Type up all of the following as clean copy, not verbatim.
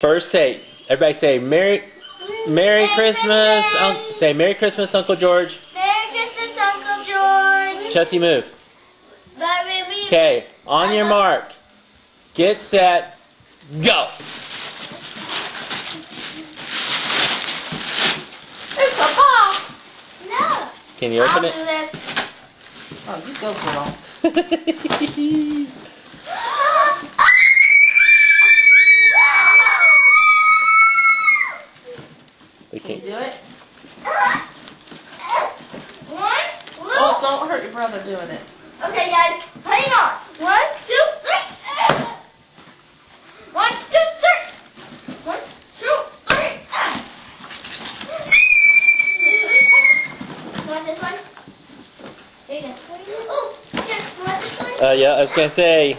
First, everybody say Merry Christmas. Say Merry Christmas, Uncle George. Merry Christmas, Uncle George. Chessie, move. Okay, on your mark, get set, go. It's a box. No. Can you open I'll it? do this. Oh, you go, girl. We Can you can't. do it? One. Oh, don't hurt your brother doing it. Okay, guys, hang on. 1, 2, 3. 1, 2, 3. 1, 2, 3. You want this one? Here you go. Oh, here. You want this one? Yeah, I was gonna say.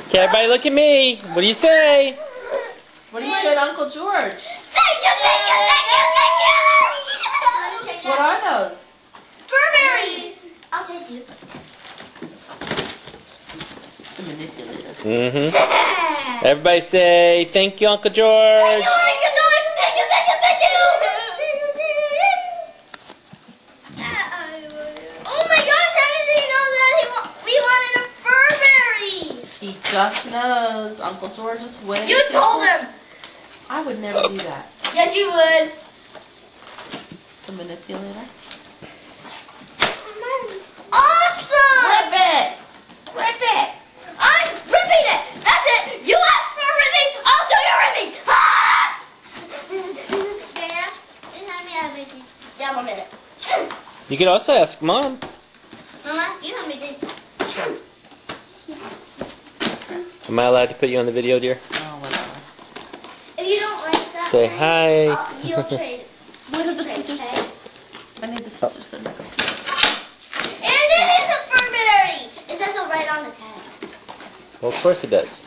Okay, everybody, look at me. What do you say? What do you say, Uncle George? Thank you, thank you, thank you, thank you. What are those? Furberries. I'll trade you. The manipulator. Mm-hmm. Everybody say thank you, Uncle George. Thank you, thank you, thank you, thank you, thank you. Oh my gosh, how did he know that we wanted a Furberry? He just knows. Uncle George is way. You told him. I would never do that. Yes, you would. The manipulator. Awesome. Rip it. Rip it. I'm ripping it. That's it. You asked for ripping. I'll show you ripping. Ah! Yeah, yeah, 1 minute. You could also ask Mom. Mama, you help me do. Am I allowed to put you on the video, dear? Oh, whatever. If you don't like that, Say hi. you'll trade it. Where are the scissors? I need the scissors so next to you. And it is a Furberry. It says so right on the tag. Well, of course it does.